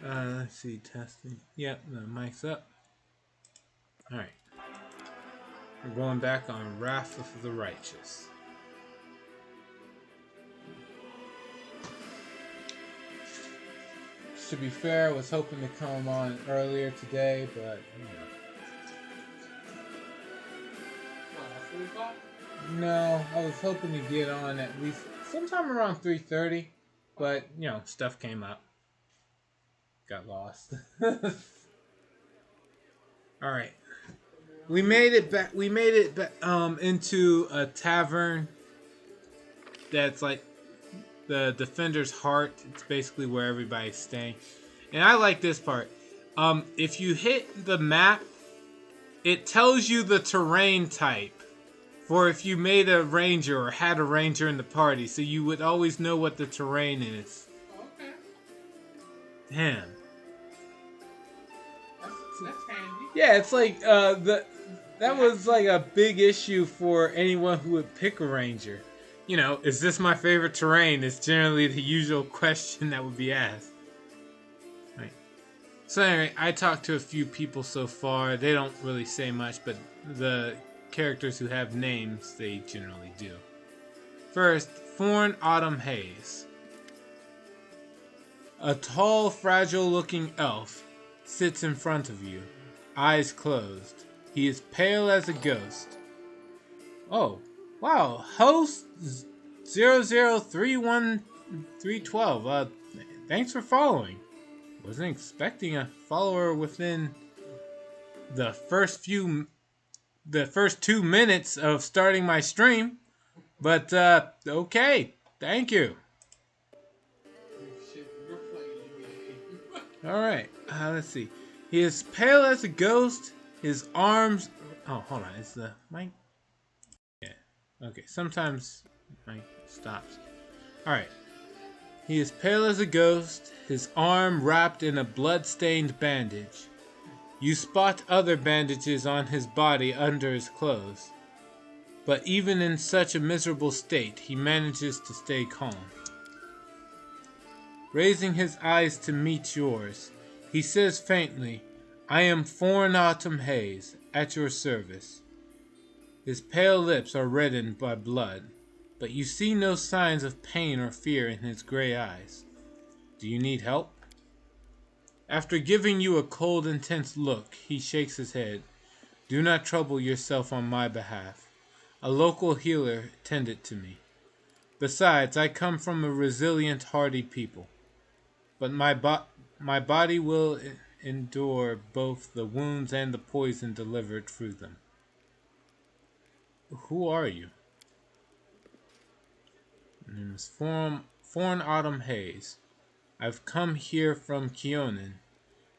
Let's see, testing. Yep, the mic's up. Alright. We're going back on Wrath of the Righteous. To be fair, I was hoping to come on earlier today, but, No, I was hoping to get on at least sometime around 3:30, but, stuff came up. Got lost. Alright. We made it back. We made it back, into a tavern that's like the Defender's Heart. It's basically where everybody's staying. And I like this part. If you hit the map, it tells you the terrain type for if you made a ranger or had a ranger in the party, so you would always know what the terrain is. Okay. Damn. That's handy. Yeah, it's like that was like a big issue for anyone who would pick a ranger. Is this my favorite terrain? Is generally the usual question that would be asked. Right. So anyway, I talked to a few people so far. They don't really say much, but the characters who have names, they generally do. First, Thorn Autumn Haze. A tall, fragile-looking elf sits in front of you, eyes closed. He is pale as a ghost. Oh, wow. Host 0031312. Thanks for following. Wasn't expecting a follower within the first 2 minutes of starting my stream. But, okay. Thank you. Alright, let's see. He is pale as a ghost. His arms... Oh, hold on. Is the mic... Yeah. Okay, sometimes mic stops. Alright. He is pale as a ghost. His arm wrapped in a blood-stained bandage. You spot other bandages on his body under his clothes. But even in such a miserable state, he manages to stay calm. Raising his eyes to meet yours, he says faintly, "I am Thorn Autumn Haze, at your service." His pale lips are reddened by blood, but you see no signs of pain or fear in his gray eyes. Do you need help? After giving you a cold, intense look, he shakes his head. "Do not trouble yourself on my behalf. A local healer tended to me. Besides, I come from a resilient, hardy people. But my body will endure both the wounds and the poison delivered through them." Who are you? My name is Thorn Autumn Haze. I've come here from Keonan,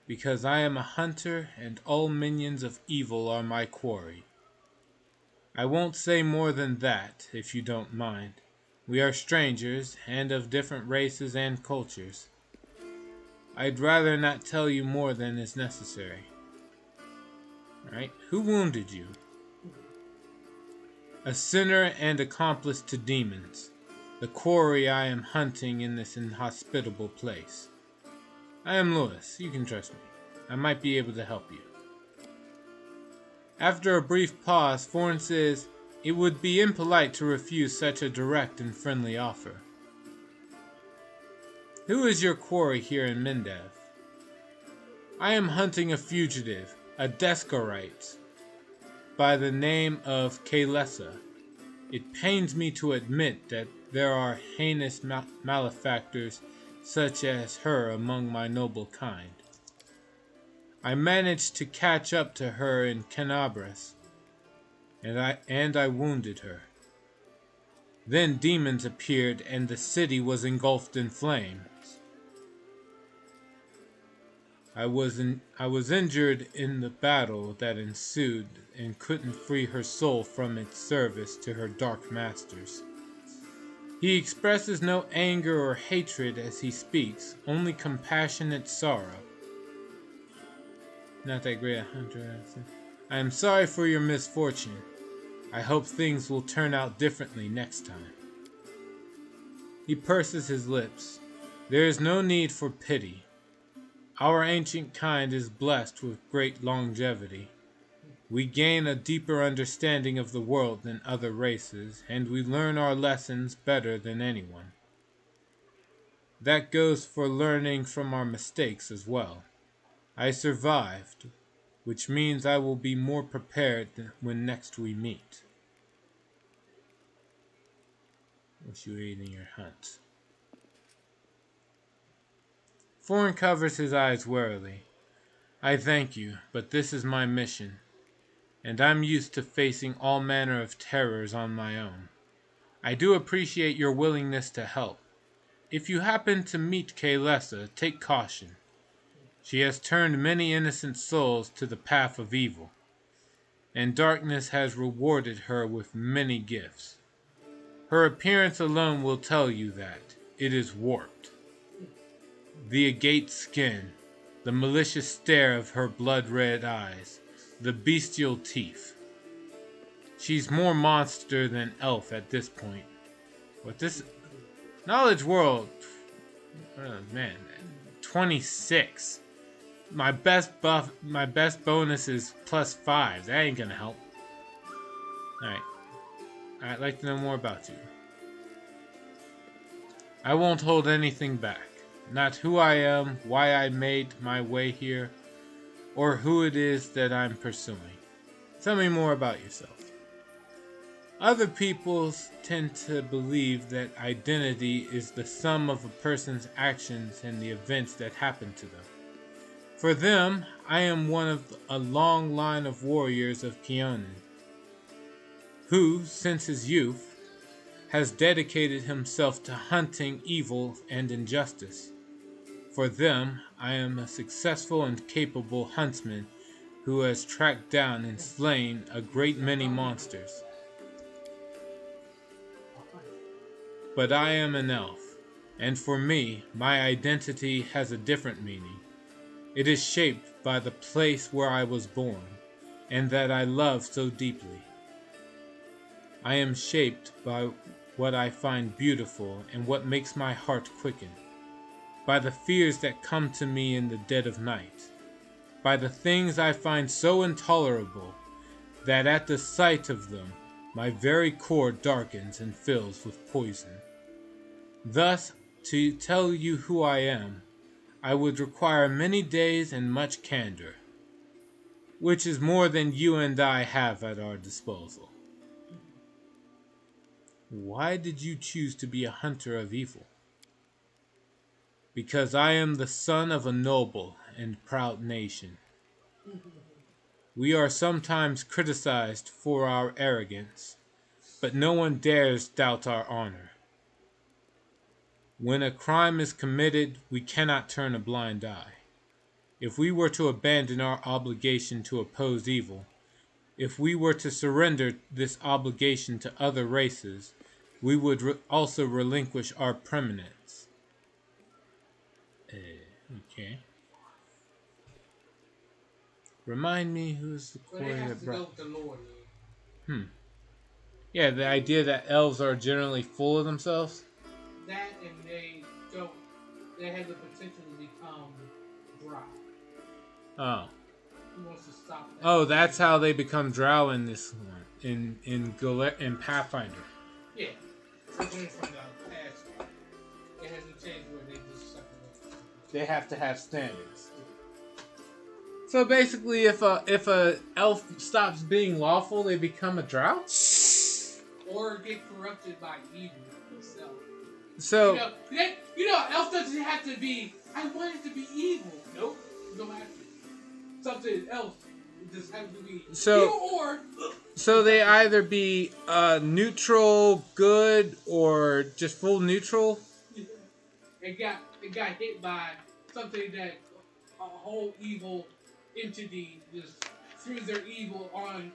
because I am a hunter and all minions of evil are my quarry. I won't say more than that, if you don't mind. We are strangers, and of different races and cultures. I'd rather not tell you more than is necessary. Alright, who wounded you? A sinner and accomplice to demons. The quarry I am hunting in this inhospitable place. I am Lewis. You can trust me. I might be able to help you. After a brief pause, Thorn says, "It would be impolite to refuse such a direct and friendly offer. Who is your quarry here in Mendav?" "I am hunting a fugitive, a Descarite, by the name of Kalesa. It pains me to admit that there are heinous malefactors such as her among my noble kind. I managed to catch up to her in Canabras, and I wounded her. Then demons appeared and the city was engulfed in flames. I was injured in the battle that ensued and couldn't free her soul from its service to her dark masters." He expresses no anger or hatred as he speaks, only compassionate sorrow. Not that great a hunter. "I am sorry for your misfortune. I hope things will turn out differently next time." He purses his lips. "There is no need for pity. Our ancient kind is blessed with great longevity. We gain a deeper understanding of the world than other races, and we learn our lessons better than anyone. That goes for learning from our mistakes as well. I survived, which means I will be more prepared when next we meet. What you ate in your hunt. Thorn covers his eyes warily. I thank you, but this is my mission, and I'm used to facing all manner of terrors on my own. I do appreciate your willingness to help. If you happen to meet Kaylessa, take caution. She has turned many innocent souls to the path of evil, and darkness has rewarded her with many gifts. Her appearance alone will tell you that it is warped. The agate skin, the malicious stare of her blood-red eyes, the bestial teeth. She's more monster than elf at this point. But this knowledge world, oh man, 26. My best bonus is +5. That ain't gonna help. Alright. I'd like to know more about you. I won't hold anything back. Not who I am, why I made my way here, or who it is that I'm pursuing. Tell me more about yourself. Other peoples tend to believe that identity is the sum of a person's actions and the events that happen to them. For them, I am one of a long line of warriors of Keonan, who, since his youth, has dedicated himself to hunting evil and injustice. For them, I am a successful and capable huntsman who has tracked down and slain a great many monsters. But I am an elf, and for me, my identity has a different meaning. It is shaped by the place where I was born, and that I love so deeply. I am shaped by what I find beautiful and what makes my heart quicken, by the fears that come to me in the dead of night, by the things I find so intolerable that at the sight of them my very core darkens and fills with poison. Thus, to tell you who I am, I would require many days and much candor, which is more than you and I have at our disposal. Why did you choose to be a hunter of evil? Because I am the son of a noble and proud nation. We are sometimes criticized for our arrogance, but no one dares doubt our honor. When a crime is committed, we cannot turn a blind eye. If we were to abandon our obligation to oppose evil, if we were to surrender this obligation to other races, we would also relinquish our preeminence. Okay. Remind me who's the quarry that brought... the Lord. Yeah, the idea that elves are generally full of themselves. That and they have the potential to become dry. Oh. He wants to stop that. Oh, that's how they become drow in this one. In Pathfinder. Yeah. From the past, it hasn't changed where they just separate. They have to have standards. So basically, if a elf stops being lawful, they become a drow? Or get corrupted by evil itself. So elf doesn't have to be. I want it to be evil. Nope, you don't have to. Something else just has to be. So they either be neutral, good, or just full neutral. It got hit by something that a whole evil entity just threw their evil on,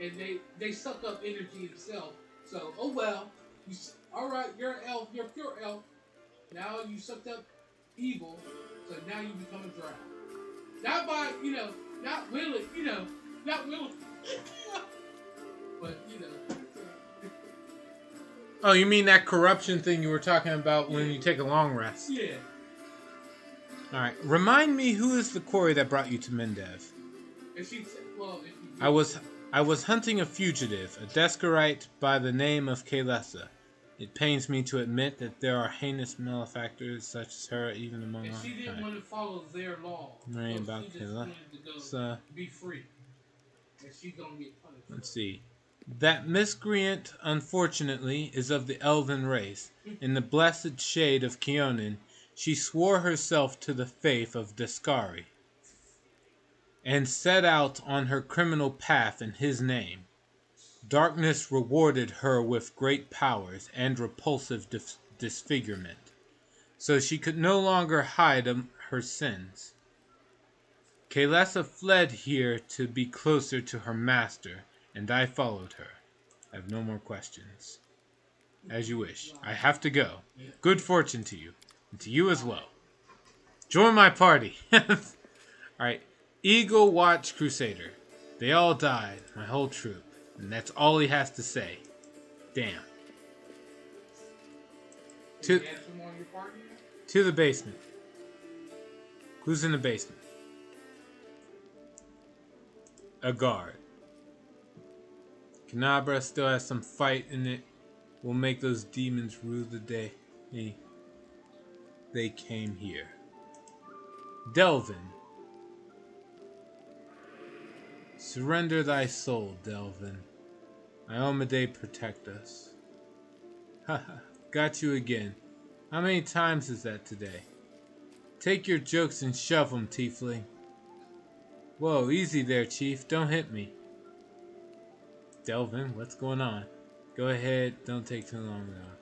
and they suck up energy itself. So, oh well, alright, you're an elf, you're a pure elf. Now you sucked up evil, so now you become a drow. Not by, not willing, not willing. But, Oh, you mean that corruption thing you were talking about when you take a long rest? Yeah. Alright, remind me, who is the quarry that brought you to Mendev? If she, well, if you I was hunting a fugitive, a Descarite by the name of Kalesa. It pains me to admit that there are heinous malefactors such as her even among and us. she didn't want to follow their law, Right so about she just wanted to go Kalesa. be free, and she's gonna get punished. Let's see. That miscreant, unfortunately, is of the elven race. In the blessed shade of Keonin, she swore herself to the faith of Descari, and set out on her criminal path in his name. Darkness rewarded her with great powers and repulsive disfigurement, so she could no longer hide her sins. Kalesa fled here to be closer to her master, and I followed her. I have no more questions. As you wish. I have to go. Good fortune to you, and to you as well. Join my party. Alright. Eagle Watch Crusader. They all died, my whole troop. And that's all he has to say. Damn. To the basement. Who's in the basement? A guard. Canabra still has some fight in it. We'll make those demons rue the day they came here. Delvin. Surrender thy soul, Delvin. Iomade protect us. Haha, got you again. How many times is that today? Take your jokes and shove 'em, tiefling. Whoa, easy there, chief. Don't hit me. Delvin, what's going on? Go ahead, don't take too long though.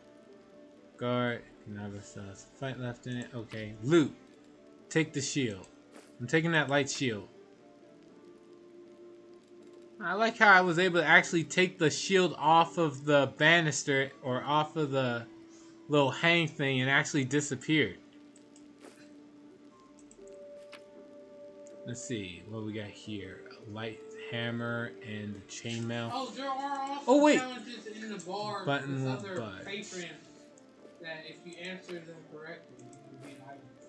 Guard, Canava sauce. Fight left in it. Okay. Loot. Take the shield. I'm taking that light shield. I like how I was able to actually take the shield off of the banister or off of the little hang thing and actually disappeared. Let's see what we got here. A light hammer and the chainmail. Oh, there are also wait. challenges in the bar Button with won't other budge. patrons that if you answer them correctly, you can get items.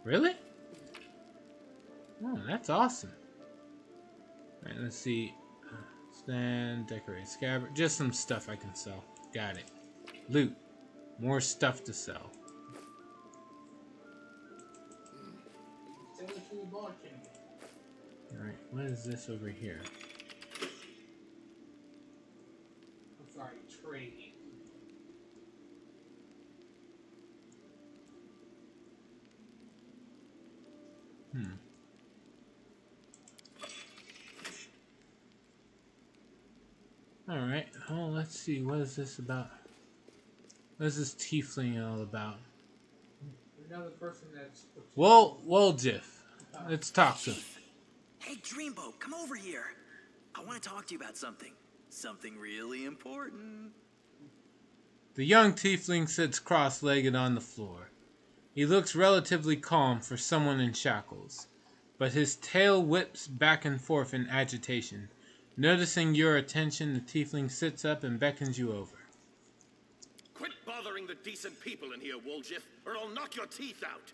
Really? Oh, that's awesome. Alright, let's see. Stand, decorate, scabbard. Just some stuff I can sell. Got it. Loot. More stuff to sell. Sell it to the bar chamber. Alright, what is this over here? I'm sorry, trade. Alright, oh, let's see. What is this about? What is this tiefling all about? Another person that's... Well, Jiff. Let's talk to him. Hey, Dreamboat, come over here. I want to talk to you about something. Something really important. The young tiefling sits cross-legged on the floor. He looks relatively calm for someone in shackles, but his tail whips back and forth in agitation. Noticing your attention, the tiefling sits up and beckons you over. Quit bothering the decent people in here, Woljiff, or I'll knock your teeth out.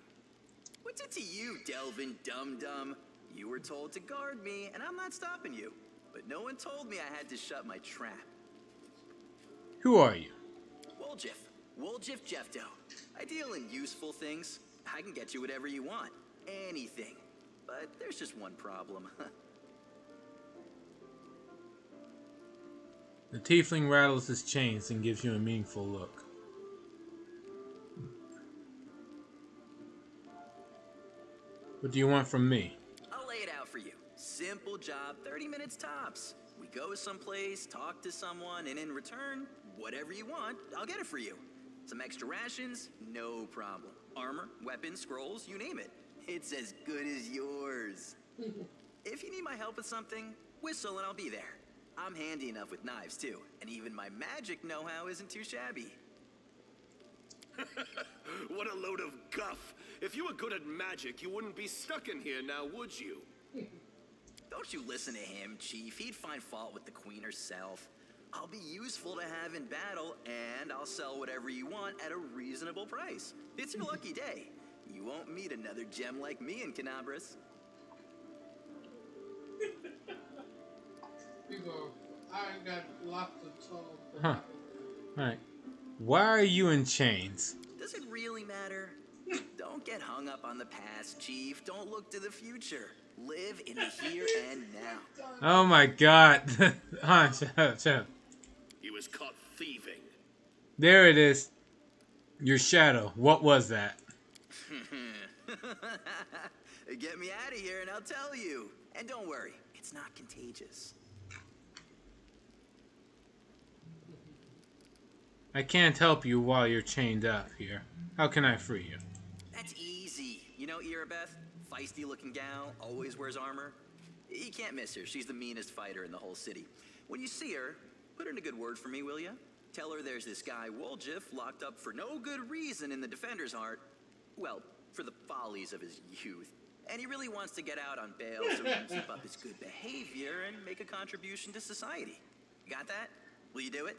What's it to you, Delvin Dum-Dum? You were told to guard me, and I'm not stopping you. But no one told me I had to shut my trap. Who are you? Woljiff Jeffdo. I deal in useful things. I can get you whatever you want. Anything. But there's just one problem. The tiefling rattles his chains and gives you a meaningful look. What do you want from me? I'll lay it out for you. Simple job, 30 minutes tops. We go someplace, talk to someone, and in return, whatever you want, I'll get it for you. Some extra rations, no problem. Armor, weapons, scrolls, you name it. It's as good as yours. If you need my help with something, whistle and I'll be there. I'm handy enough with knives too, and even my magic know-how isn't too shabby. What a load of guff. If you were good at magic, you wouldn't be stuck in here now, would you? Don't you listen to him, Chief. He'd find fault with the Queen herself. I'll be useful to have in battle, and I'll sell whatever you want at a reasonable price. It's your lucky day. You won't meet another gem like me in Canabras. People, I got lots of tall. Huh. Alright. Why are you in chains? Does it really matter? Don't get hung up on the past, Chief. Don't look to the future. Live in the here and now. Oh my god. Han, shut up, shut up. He was caught thieving. There it is. Your shadow. What was that? Get me out of here and I'll tell you. And don't worry, it's not contagious. I can't help you while you're chained up here. How can I free you? That's easy. You know Irabeth? Feisty looking gal, always wears armor. You can't miss her. She's the meanest fighter in the whole city. When you see her, put in a good word for me, will ya? Tell her there's this guy Woljif locked up for no good reason in the Defender's Heart. Well, for the follies of his youth. And he really wants to get out on bail so he can keep up his good behavior and make a contribution to society. Got that? Will you do it?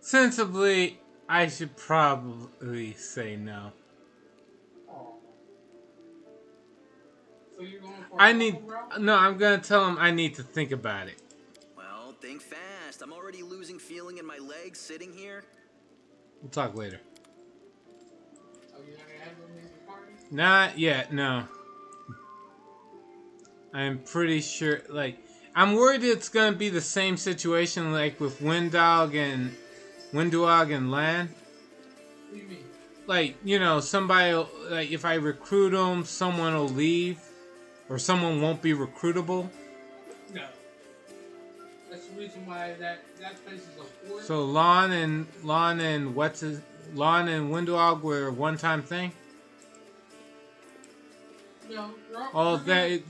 Sensibly, I should probably say no. Oh. So you're going for I'm gonna tell him I need to think about it. Well, think fast. I'm already losing feeling in my legs sitting here. We'll talk later. Oh, you're not gonna have them in the party? Not yet, no. I'm pretty sure, I'm worried it's gonna be the same situation like with Windog and Lan. What do you mean? Somebody, if I recruit them, someone will leave, or someone won't be recruitable. No. That's the reason why that place is a fort. So Lon and Windog were a one-time thing. No. All right.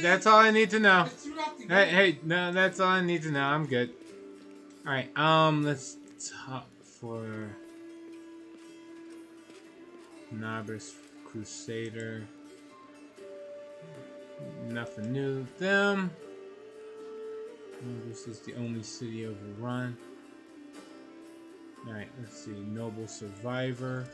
That's all I need to know. It's throughout the game. Hey, no, that's all I need to know. I'm good. All right. Let's talk for Novice Crusader. Nothing new with them. This is the only city overrun. All right. Let's see. Noble Survivor.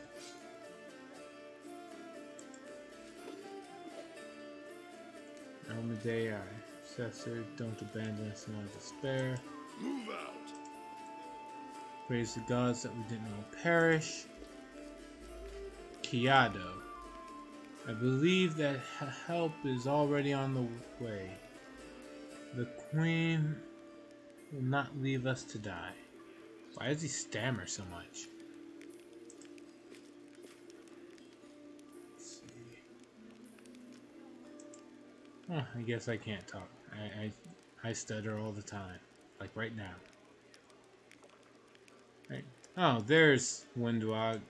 Almadei, our successor, don't abandon us in our despair. Move out. Praise the gods that we didn't all perish. Kiado, I believe that help is already on the way. The queen will not leave us to die. Why does he stammer so much? Oh, I guess I can't talk. I stutter all the time. Like right now. Right. Oh, there's Windog.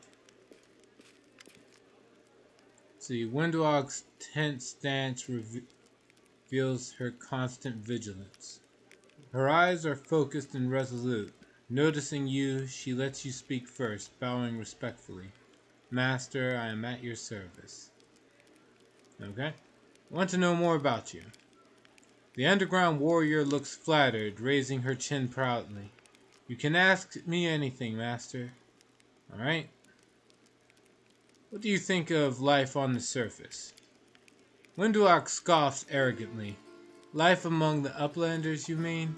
See, Windog's tense stance reveals her constant vigilance. Her eyes are focused and resolute. Noticing you, she lets you speak first, bowing respectfully. Master, I am at your service. Okay? I want to know more about you. The underground warrior looks flattered, raising her chin proudly. You can ask me anything, Master. Alright? What do you think of life on the surface? Windwalk scoffs arrogantly. Life among the uplanders, you mean?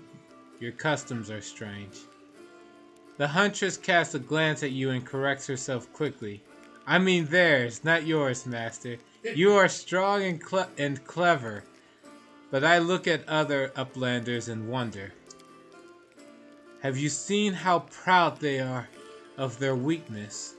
Your customs are strange. The huntress casts a glance at you and corrects herself quickly. I mean theirs, not yours, Master. You are strong and clever, but I look at other uplanders and wonder. Have you seen how proud they are of their weakness?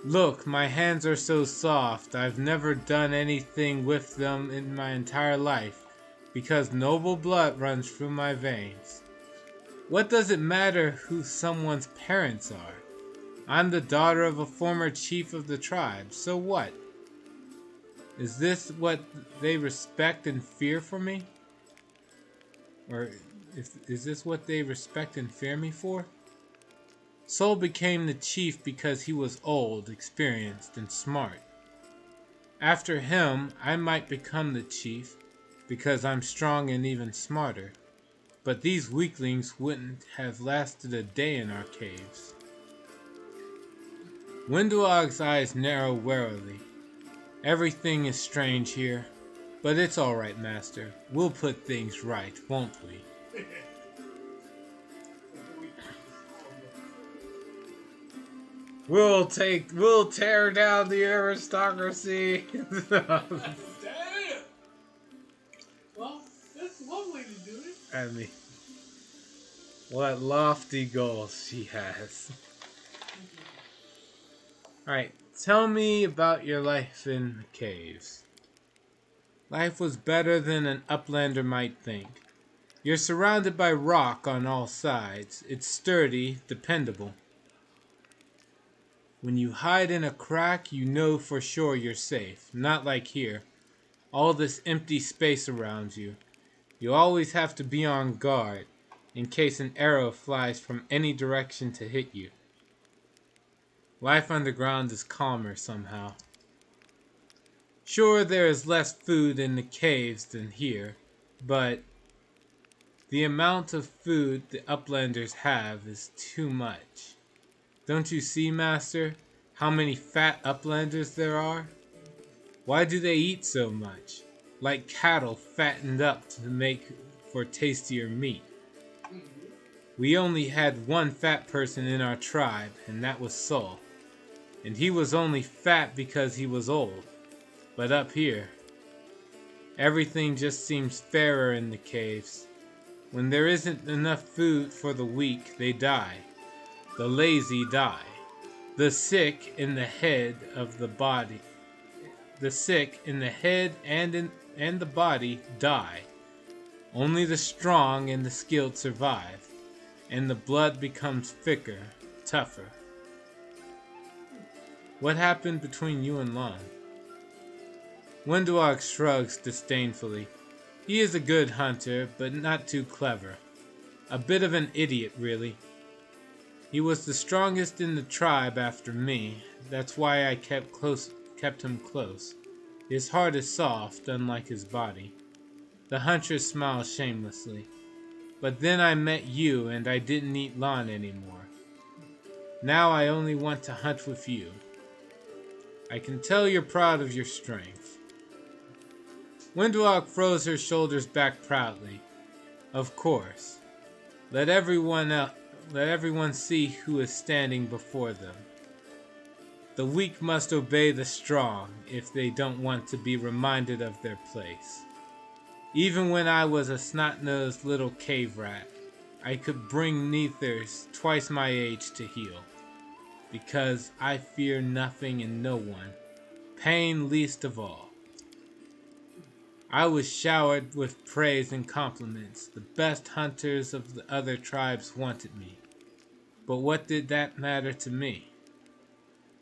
Look, my hands are so soft. I've never done anything with them in my entire life, because noble blood runs through my veins. What does it matter who someone's parents are? I'm the daughter of a former chief of the tribe, so what? Is this what they respect and fear for me? Or is this what they respect and fear me for? Sol became the chief because he was old, experienced, and smart. After him, I might become the chief because I'm strong and even smarter. but these weaklings wouldn't have lasted a day in our caves. Windwalk's eyes narrow warily. Everything is strange here, but it's all right, Master. We'll put things right, won't we? We'll tear down the aristocracy. Damn! Well, that's one way to do it. I mean, what lofty goals she has. Alright, tell me about your life in the caves. Life was better than an uplander might think. You're surrounded by rock on all sides. It's sturdy, dependable. When you hide in a crack, you know for sure you're safe. Not like here. All this empty space around you. You always have to be on guard, in case an arrow flies from any direction to hit you. Life underground is calmer somehow. Sure, there is less food in the caves than here, but the amount of food the uplanders have is too much. Don't you see, Master, how many fat uplanders there are? Why do they eat so much? Like cattle fattened up to make for tastier meat. We only had one fat person in our tribe, and that was Saul. And he was only fat because he was old. But up here, everything just seems fairer in the caves. When there isn't enough food for the weak, they die. The lazy die. The sick in the head of the body. The sick in the head and the body die. Only the strong and the skilled survive, and the blood becomes thicker, tougher. What happened between you and Lon? Windwalk shrugs disdainfully. He is a good hunter, but not too clever. A bit of an idiot, really. He was the strongest in the tribe after me. That's why I kept him close. His heart is soft, unlike his body. The huntress smiles shamelessly. But then I met you, and I didn't eat Lon anymore. Now I only want to hunt with you. I can tell you're proud of your strength. Windwalk throws her shoulders back proudly. Of course. Let everyone see who is standing before them. The weak must obey the strong if they don't want to be reminded of their place. Even when I was a snot-nosed little cave rat, I could bring neithers twice my age to heal. Because I fear nothing and no one, pain least of all. I was showered with praise and compliments. The best hunters of the other tribes wanted me. But what did that matter to me?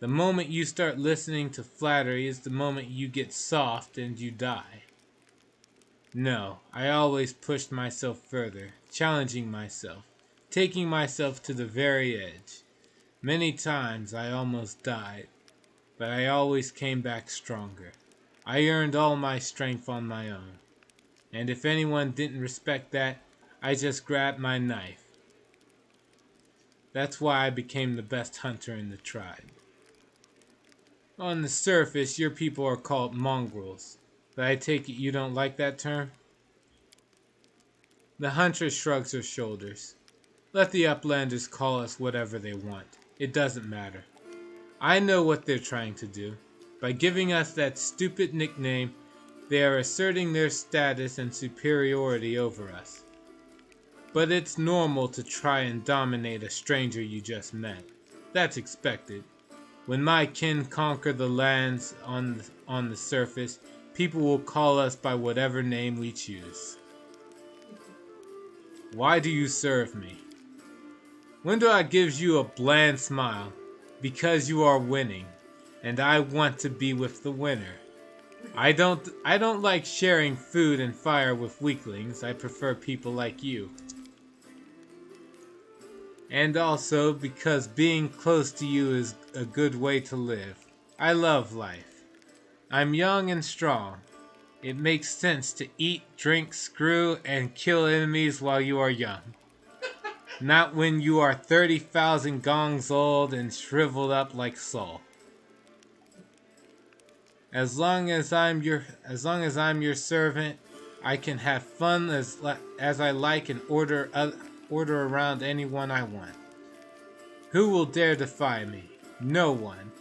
The moment you start listening to flattery is the moment you get soft and you die. No, I always pushed myself further, challenging myself, taking myself to the very edge. Many times I almost died, but I always came back stronger. I earned all my strength on my own. And if anyone didn't respect that, I just grabbed my knife. That's why I became the best hunter in the tribe. On the surface, your people are called mongrels, but I take it you don't like that term? The huntress shrugs her shoulders. Let the uplanders call us whatever they want. It doesn't matter. I know what they're trying to do. By giving us that stupid nickname, they are asserting their status and superiority over us. But it's normal to try and dominate a stranger you just met. That's expected. When my kin conquer the lands on the surface, people will call us by whatever name we choose. Why do you serve me? Windwalk gives you a bland smile. Because you are winning, and I want to be with the winner. I don't like sharing food and fire with weaklings. I prefer people like you. And also because being close to you is a good way to live. I love life. I'm young and strong. It makes sense to eat, drink, screw, and kill enemies while you are young. Not when you are 30,000 gongs old and shriveled up like Saul. As long as I'm your servant, I can have fun as I like and order around anyone I want. Who will dare defy me? No one.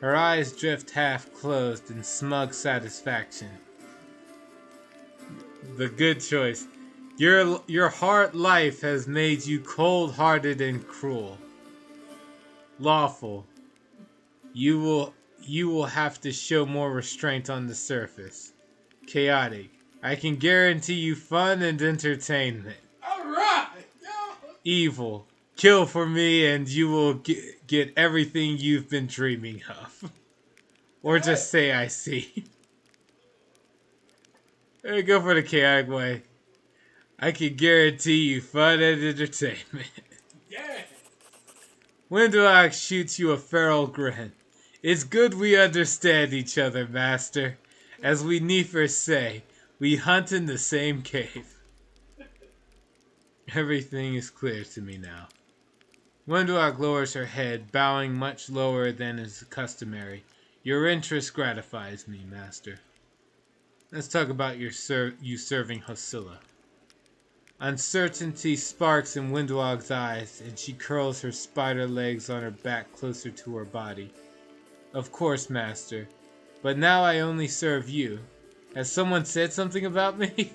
Her eyes drift half closed in smug satisfaction. The good choice. Your hard life has made you cold-hearted and cruel. Lawful. You will have to show more restraint on the surface. Chaotic. I can guarantee you fun and entertainment. Alright! Evil. Kill for me and you will get everything you've been dreaming of. Or just say I see. Hey, go for the chaotic way. I can guarantee you fun and entertainment. Yeah! Windwalk shoots you a feral grin. It's good we understand each other, master. As we Nephers say, we hunt in the same cave. Everything is clear to me now. Windwalk lowers her head, bowing much lower than is customary. Your interest gratifies me, master. Let's talk about you serving Hosilla. Uncertainty sparks in Windwalk's eyes, and she curls her spider legs on her back closer to her body. Of course, master. But now I only serve you. Has someone said something about me?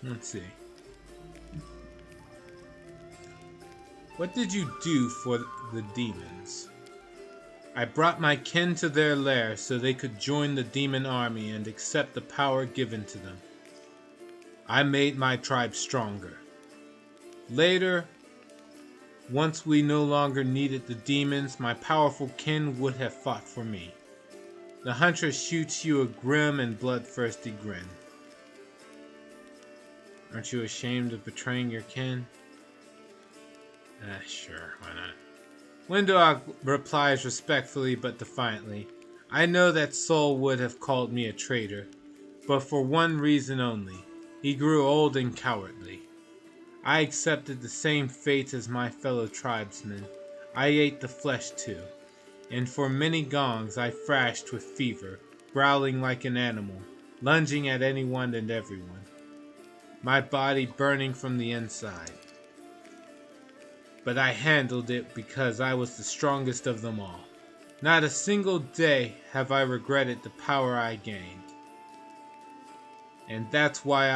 Let's see. What did you do for the demons? I brought my kin to their lair so they could join the demon army and accept the power given to them. I made my tribe stronger. Later, once we no longer needed the demons, my powerful kin would have fought for me. The huntress shoots you a grim and bloodthirsty grin. Aren't you ashamed of betraying your kin? Sure, why not? Windwalk replies respectfully but defiantly. I know that Sol would have called me a traitor, but for one reason only. He grew old and cowardly. I accepted the same fate as my fellow tribesmen. I ate the flesh too, and for many gongs I thrashed with fever, growling like an animal, lunging at anyone and everyone, my body burning from the inside. But I handled it because I was the strongest of them all. Not a single day have I regretted the power I gained. And that's why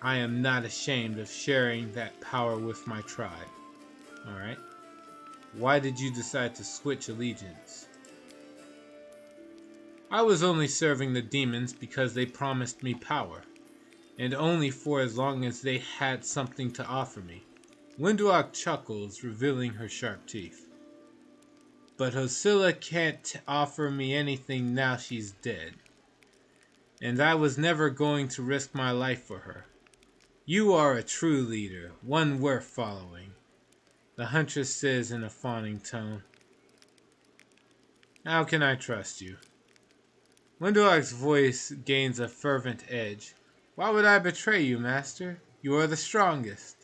I am not ashamed of sharing that power with my tribe. Alright? Why did you decide to switch allegiance? I was only serving the demons because they promised me power, and only for as long as they had something to offer me. Windwalk chuckles, revealing her sharp teeth. But Hosilla can't offer me anything now she's dead. And I was never going to risk my life for her. You are a true leader, one worth following, the huntress says in a fawning tone. How can I trust you? Windwalk's voice gains a fervent edge. Why would I betray you, master? You are the strongest.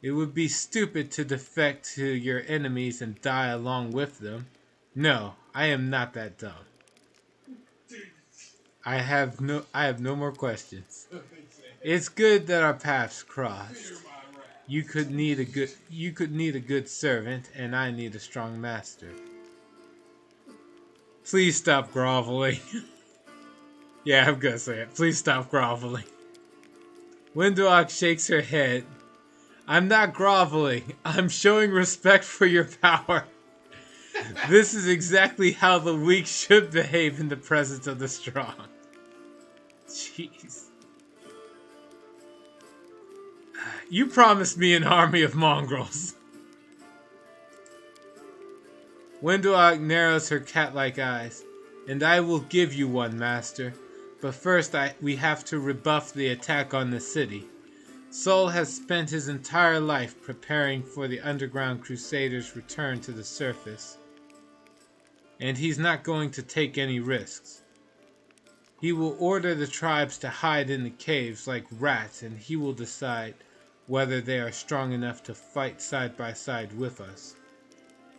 It would be stupid to defect to your enemies and die along with them. No, I am not that dumb. I have no more questions. It's good that our paths crossed. You could need a good servant, and I need a strong master. Please stop groveling. Yeah, I'm gonna say it. Please stop groveling. Windwalk shakes her head. I'm not groveling. I'm showing respect for your power. This is exactly how the weak should behave in the presence of the strong. Jeez. You promised me an army of mongrels. Windwalk narrows her cat-like eyes. And I will give you one, master. But first we have to rebuff the attack on the city. Saul has spent his entire life preparing for the underground crusaders' return to the surface, and he's not going to take any risks. He will order the tribes to hide in the caves like rats, and he will decide whether they are strong enough to fight side by side with us.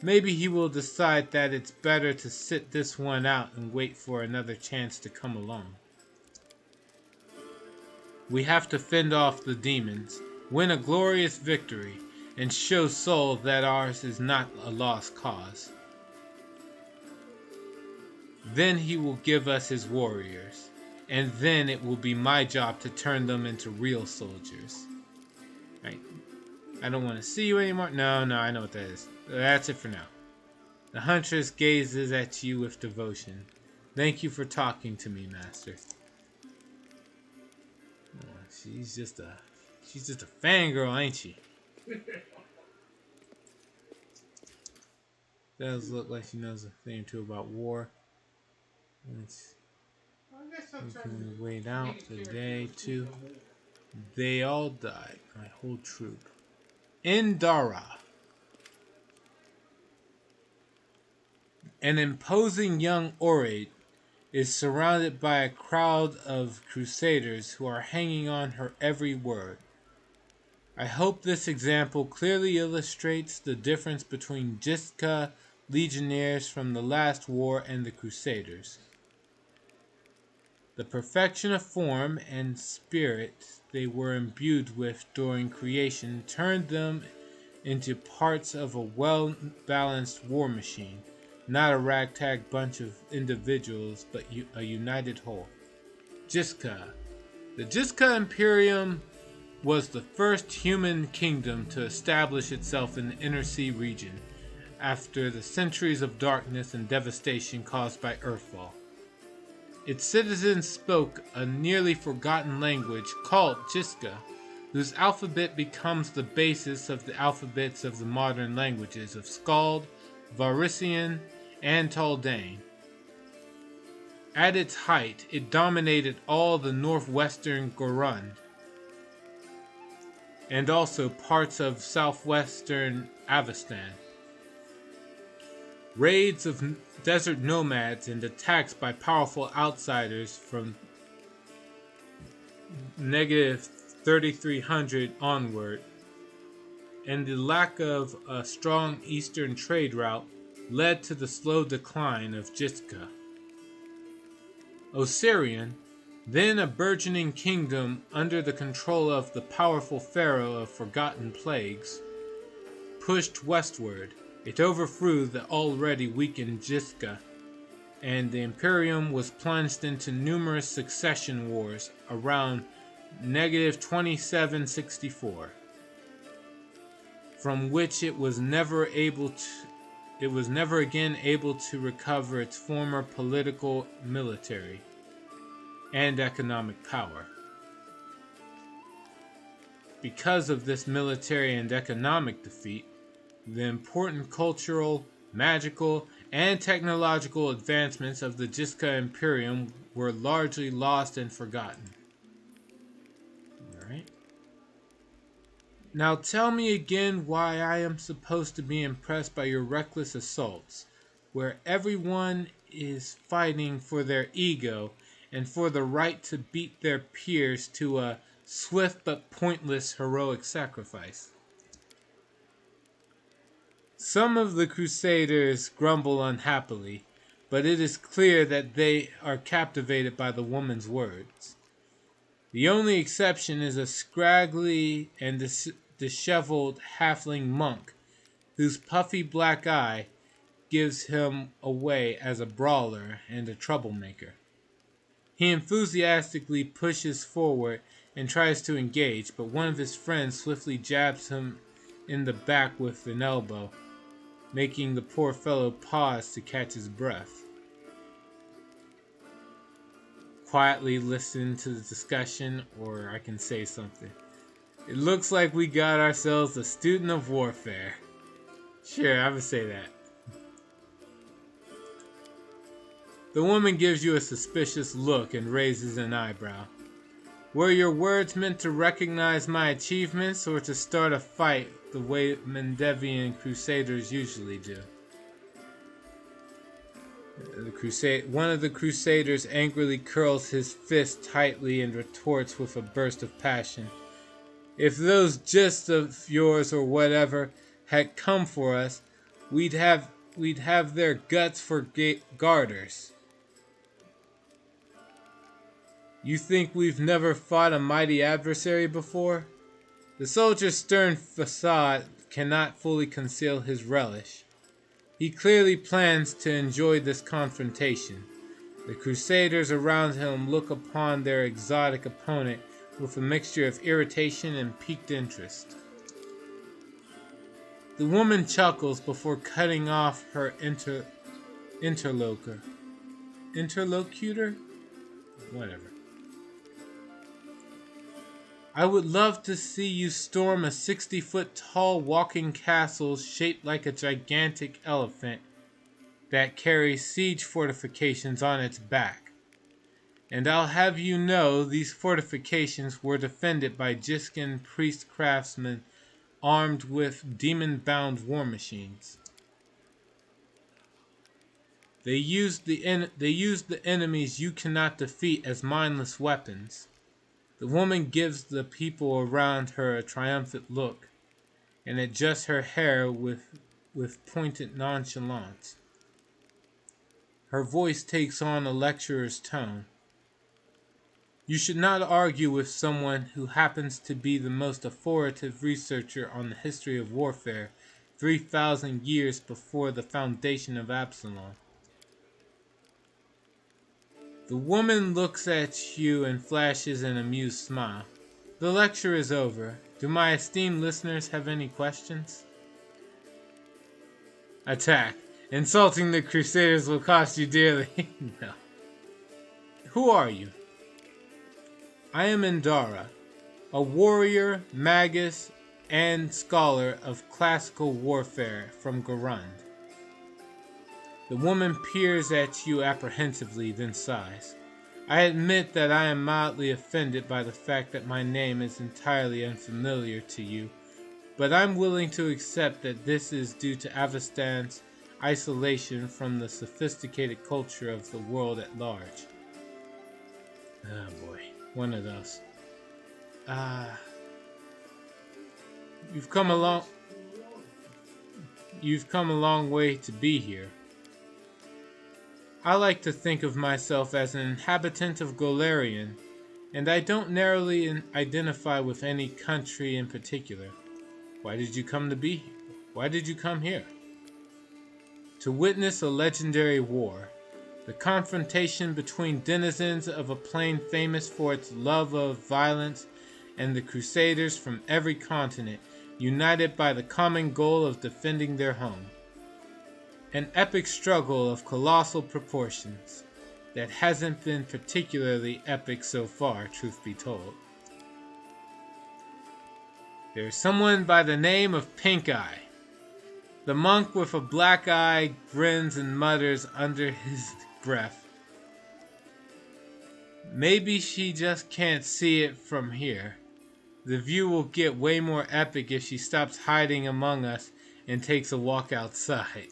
Maybe he will decide that it's better to sit this one out and wait for another chance to come along. We have to fend off the demons, win a glorious victory, and show Saul that ours is not a lost cause. Then he will give us his warriors, and then it will be my job to turn them into real soldiers. Right. I don't want to see you anymore. No, I know what that is. That's it for now. The huntress gazes at you with devotion. Thank you for talking to me, master. She's just a fangirl, ain't she? Does look like she knows a thing or two about war. Let's wait out the day too. They all died, my whole troop. In Dara, an imposing young Oread is surrounded by a crowd of crusaders who are hanging on her every word. I hope this example clearly illustrates the difference between Jiska legionnaires from the last war and the crusaders. The perfection of form and spirit they were imbued with during creation turned them into parts of a well-balanced war machine, not a ragtag bunch of individuals, but a united whole. Jiska. The Jiska Imperium was the first human kingdom to establish itself in the Inner Sea region after the centuries of darkness and devastation caused by Earthfall. Its citizens spoke a nearly forgotten language called Jiska, whose alphabet becomes the basis of the alphabets of the modern languages of Skald, Varisian, and Taldane. At its height, it dominated all the northwestern Gorund, and also parts of southwestern Avestan. Raids of desert nomads and attacks by powerful outsiders from negative 3300 onward, and the lack of a strong eastern trade route led to the slow decline of Jitka. Osirian, then a burgeoning kingdom under the control of the powerful pharaoh of forgotten plagues, pushed westward. It overthrew the already weakened Jiska, and the Imperium was plunged into numerous succession wars around negative 2764, from which it was never again able to recover its former political, military, and economic power. Because of this military and economic defeat, the important cultural, magical, and technological advancements of the Jiska Imperium were largely lost and forgotten. Alright. Now tell me again why I am supposed to be impressed by your reckless assaults, where everyone is fighting for their ego and for the right to beat their peers to a swift but pointless heroic sacrifice. Some of the Crusaders grumble unhappily, but it is clear that they are captivated by the woman's words. The only exception is a scraggly and disheveled halfling monk, whose puffy black eye gives him away as a brawler and a troublemaker. He enthusiastically pushes forward and tries to engage, but one of his friends swiftly jabs him in the back with an elbow, making the poor fellow pause to catch his breath. Quietly listen to the discussion, or I can say something. It looks like we got ourselves a student of warfare. Sure, I would say that. The woman gives you a suspicious look and raises an eyebrow. Were your words meant to recognize my achievements or to start a fight the way Mendevian Crusaders usually do? One of the Crusaders angrily curls his fist tightly and retorts with a burst of passion. If those gists of yours or whatever had come for us, we'd have their guts for garters. You think we've never fought a mighty adversary before? The soldier's stern facade cannot fully conceal his relish. He clearly plans to enjoy this confrontation. The Crusaders around him look upon their exotic opponent with a mixture of irritation and piqued interest. The woman chuckles before cutting off her interlocutor? Whatever. I would love to see you storm a 60-foot tall walking castle shaped like a gigantic elephant that carries siege fortifications on its back. And I'll have you know these fortifications were defended by Jiskin priest craftsmen armed with demon-bound war machines. They used the enemies you cannot defeat as mindless weapons. The woman gives the people around her a triumphant look and adjusts her hair with pointed nonchalance. Her voice takes on a lecturer's tone. You should not argue with someone who happens to be the most authoritative researcher on the history of warfare 3,000 years before the foundation of Absalom. The woman looks at you and flashes an amused smile. The lecture is over. Do my esteemed listeners have any questions? Attack. Insulting the Crusaders will cost you dearly. No. Who are you? I am Indara, a warrior, magus, and scholar of classical warfare from Garund. The woman peers at you apprehensively, then sighs. I admit that I am mildly offended by the fact that my name is entirely unfamiliar to you, but I'm willing to accept that this is due to Avastan's isolation from the sophisticated culture of the world at large. Oh boy, one of those. You've come a long way to be here. I like to think of myself as an inhabitant of Golarion, and I don't narrowly identify with any country in particular. Why did you come here? To witness a legendary war, the confrontation between denizens of a plain famous for its love of violence and the Crusaders from every continent, united by the common goal of defending their home. An epic struggle of colossal proportions that hasn't been particularly epic so far, truth be told. There's someone by the name of Pink Eye. The monk with a black eye grins and mutters under his breath. Maybe she just can't see it from here. The view will get way more epic if she stops hiding among us and takes a walk outside.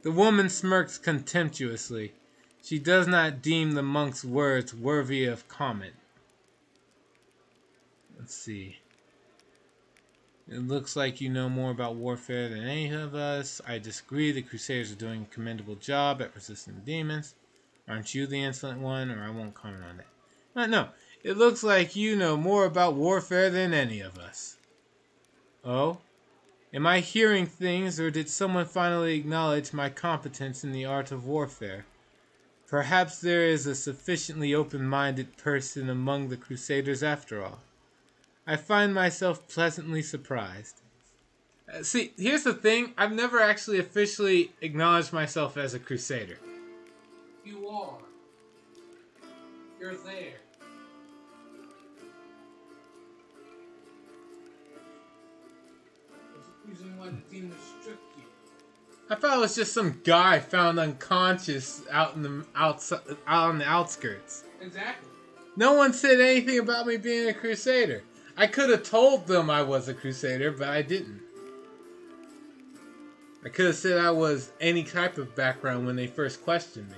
The woman smirks contemptuously. She does not deem the monk's words worthy of comment. Let's see. It looks like you know more about warfare than any of us. I disagree. The Crusaders are doing a commendable job at resisting demons. Aren't you the insolent one? Or I won't comment on that. No. It looks like you know more about warfare than any of us. Oh? Am I hearing things, or did someone finally acknowledge my competence in the art of warfare? Perhaps there is a sufficiently open-minded person among the Crusaders after all. I find myself pleasantly surprised. See, here's the thing. I've never actually officially acknowledged myself as a Crusader. You are. You're there. There's a reason why the demons stripped you. I thought it was just some guy found unconscious out on the outskirts. Exactly. No one said anything about me being a crusader. I could have told them I was a crusader, but I didn't. I could have said I was any type of background when they first questioned me.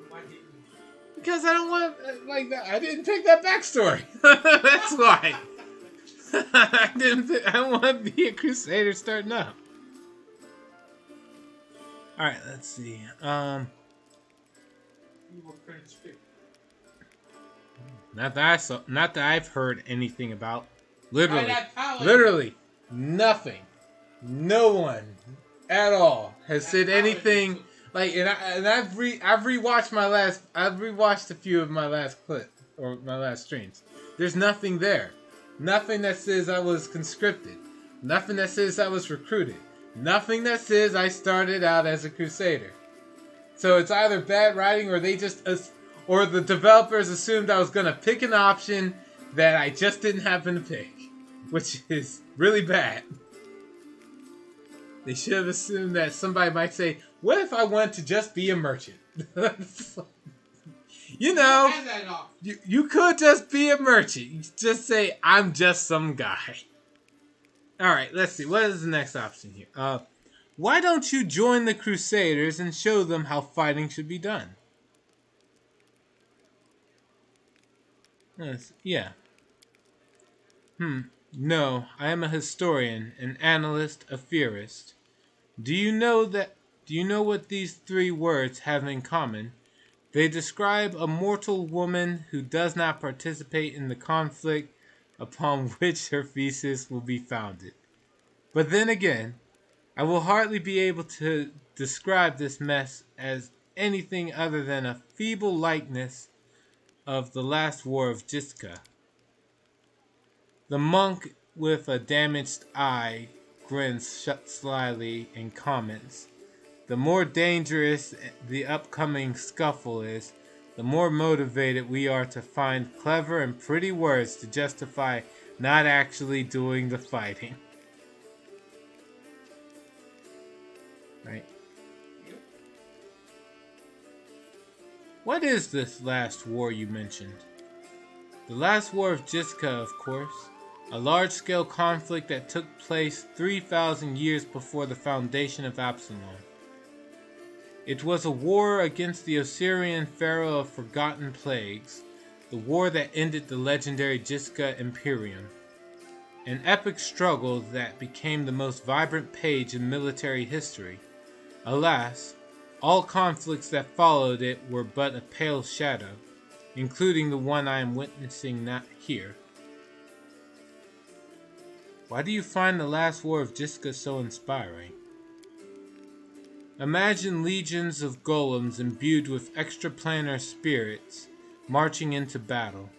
Why didn't you? Because I don't want like that. I didn't pick that backstory. That's why. I don't want to be a crusader starting up. All right, let's see. You were cringe too. Not that I've heard anything about. Literally, Right, that's literally nothing. No one at all has That's said how it anything. is. Like, I've rewatched a few of my last clip or my last streams. There's nothing there. Nothing that says I was conscripted. Nothing that says I was recruited. Nothing that says I started out as a crusader. So it's either bad writing or or the developers assumed I was gonna pick an option that I just didn't happen to pick, which is really bad. They should have assumed that somebody might say, "What if I want to just be a merchant?" You know, Have that off. you could just be a merchant. You just say, "I'm just some guy." All right, let's see. What is the next option here? Why don't you join the Crusaders and show them how fighting should be done? Yeah. No, I am a historian, an analyst, a theorist. Do you know what these three words have in common? They describe a mortal woman who does not participate in the conflict upon which her thesis will be founded. But then again, I will hardly be able to describe this mess as anything other than a feeble likeness of the last war of Jiska. The monk with a damaged eye grins slyly and comments, "The more dangerous the upcoming scuffle is, the more motivated we are to find clever and pretty words to justify not actually doing the fighting." Right? What is this last war you mentioned? The last war of Jiska, of course. A large-scale conflict that took place 3,000 years before the foundation of Absalom. It was a war against the Osirian pharaoh of forgotten plagues, the war that ended the legendary Jiska Imperium. An epic struggle that became the most vibrant page in military history. Alas, all conflicts that followed it were but a pale shadow, including the one I am witnessing here. Why do you find the last war of Jiska so inspiring? Imagine legions of golems imbued with extraplanar spirits marching into battle.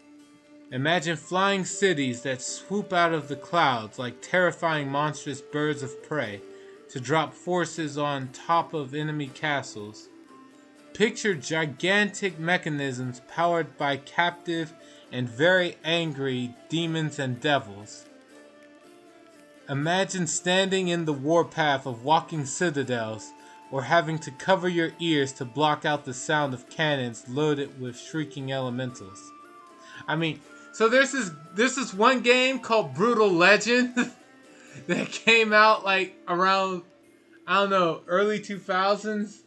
Imagine flying cities that swoop out of the clouds like terrifying monstrous birds of prey to drop forces on top of enemy castles. Picture gigantic mechanisms powered by captive and very angry demons and devils. Imagine standing in the warpath of walking citadels, or having to cover your ears to block out the sound of cannons loaded with shrieking elementals. I mean, so there's this one game called Brutal Legend that came out like around, I don't know, early 2000s.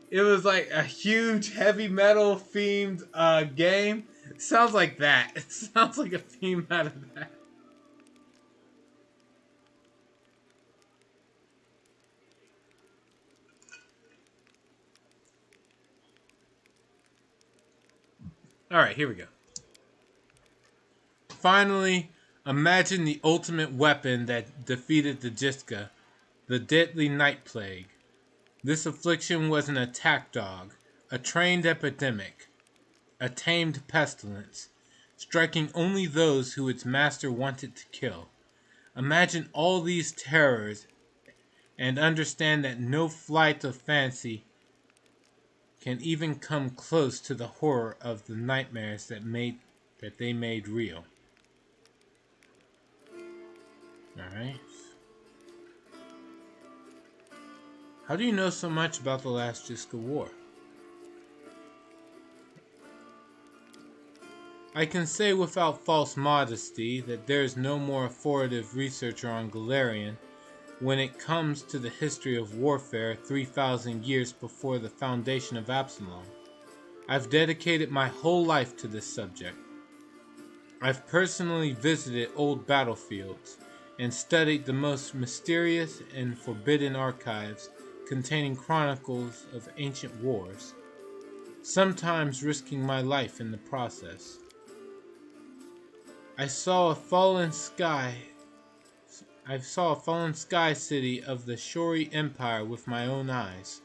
It was like a huge heavy metal themed game. It sounds like that. It sounds like a theme out of that. Alright, here we go. Finally, imagine the ultimate weapon that defeated the Jiska, the deadly night plague. This affliction was an attack dog, a trained epidemic, a tamed pestilence, striking only those who its master wanted to kill. Imagine all these terrors and understand that no flight of fancy can even come close to the horror of the nightmares that they made real. Alright. How do you know so much about the last Jiska War? I can say without false modesty that there is no more authoritative researcher on Galarian when it comes to the history of warfare 3,000 years before the foundation of Absalom. I've dedicated my whole life to this subject. I've personally visited old battlefields and studied the most mysterious and forbidden archives containing chronicles of ancient wars, sometimes risking my life in the process. I saw a fallen sky city of the Shori Empire with my own eyes.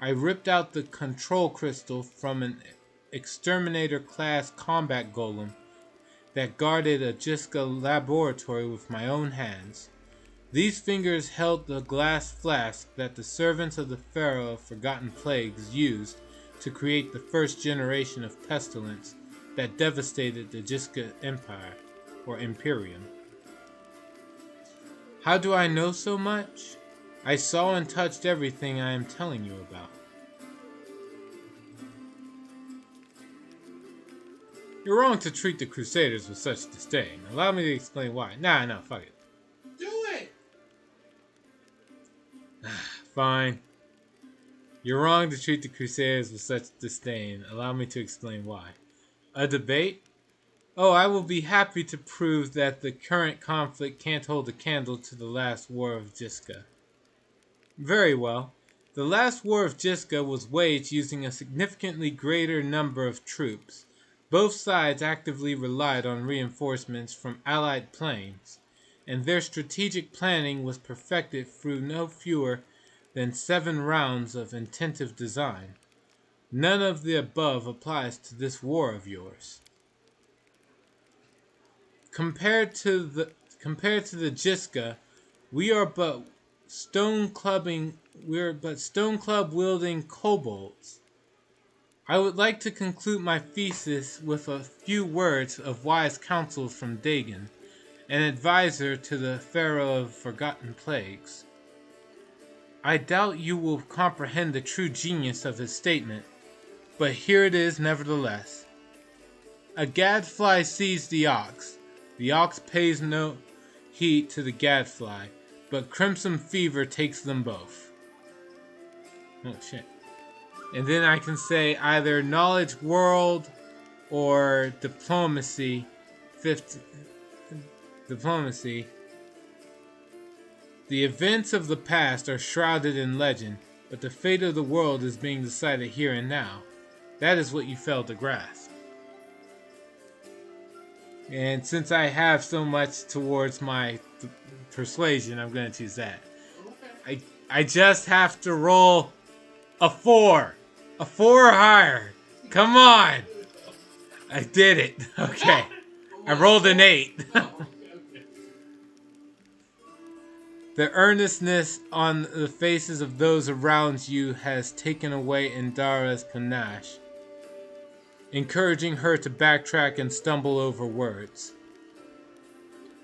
I ripped out the control crystal from an exterminator-class combat golem that guarded a Jiska laboratory with my own hands. These fingers held the glass flask that the servants of the Pharaoh of Forgotten Plagues used to create the first generation of pestilence that devastated the Jiska Empire, or Imperium. How do I know so much? I saw and touched everything I am telling you about. You're wrong to treat the Crusaders with such disdain. Allow me to explain why. No, fuck it. Do it! Fine. You're wrong to treat the Crusaders with such disdain. Allow me to explain why. A debate? Oh, I will be happy to prove that the current conflict can't hold a candle to the last war of Jiska. Very well. The last war of Jiska was waged using a significantly greater number of troops. Both sides actively relied on reinforcements from allied planes, and their strategic planning was perfected through no fewer than 7 rounds of intensive design. None of the above applies to this war of yours. Compared to the Jiska, we are but stone club wielding kobolds. I would like to conclude my thesis with a few words of wise counsel from Dagon, an advisor to the Pharaoh of Forgotten Plagues. I doubt you will comprehend the true genius of his statement, but here it is nevertheless. A gadfly sees the ox. The ox pays no heed to the gadfly, but crimson fever takes them both. Oh shit. And then I can say either knowledge world or diplomacy. Diplomacy. The events of the past are shrouded in legend, but the fate of the world is being decided here and now. That is what you failed to grasp. And since I have so much towards my persuasion, I'm going to choose that. Okay. I just have to roll a 4. A 4 or higher. Come on. I did it. Okay. I rolled an 8. The earnestness on the faces of those around you has taken away Indara's panache, encouraging her to backtrack and stumble over words.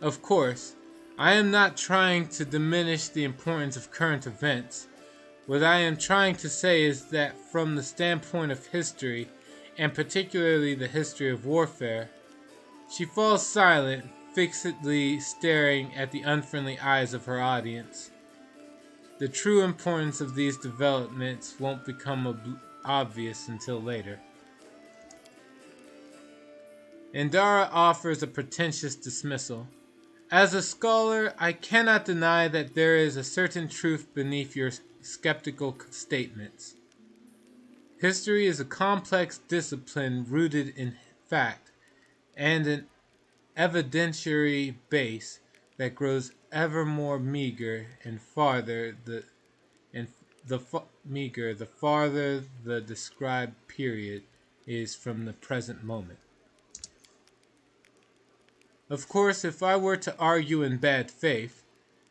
Of course, I am not trying to diminish the importance of current events. What I am trying to say is that from the standpoint of history, and particularly the history of warfare, she falls silent, fixedly staring at the unfriendly eyes of her audience. The true importance of these developments won't become obvious until later. Indara offers a pretentious dismissal. As a scholar, I cannot deny that there is a certain truth beneath your skeptical statements. History is a complex discipline rooted in fact and an evidentiary base that grows ever more meager and farther the farther the described period is from the present moment. Of course, if I were to argue in bad faith,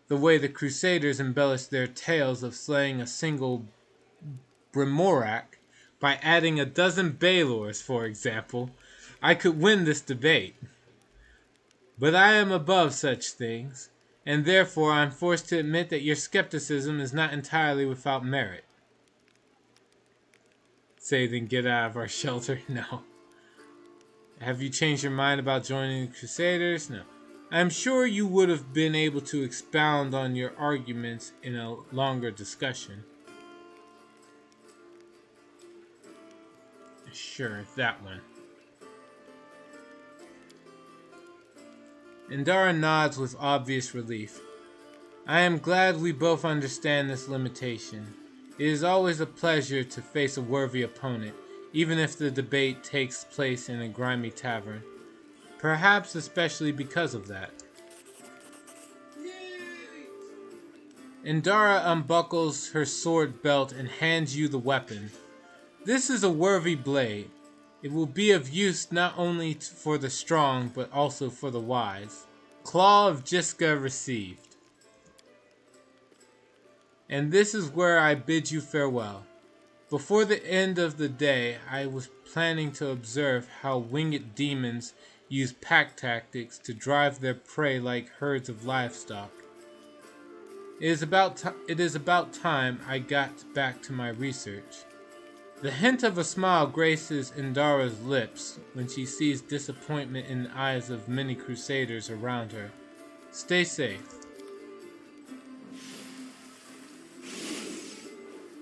the way the Crusaders embellished their tales of slaying a single Brimorak by adding a dozen Baelors, for example, I could win this debate. But I am above such things, and therefore I am forced to admit that your skepticism is not entirely without merit. Say then get out of our shelter? No. Have you changed your mind about joining the Crusaders? No. I'm sure you would have been able to expound on your arguments in a longer discussion. Sure, that one. Indara nods with obvious relief. I am glad we both understand this limitation. It is always a pleasure to face a worthy opponent, even if the debate takes place in a grimy tavern. Perhaps especially because of that. Indara unbuckles her sword belt and hands you the weapon. This is a worthy blade. It will be of use not only for the strong, but also for the wise. Claw of Jiska received. And this is where I bid you farewell. Before the end of the day, I was planning to observe how winged demons use pack tactics to drive their prey like herds of livestock. It is about time I got back to my research. The hint of a smile graces Indara's lips when she sees disappointment in the eyes of many crusaders around her. Stay safe.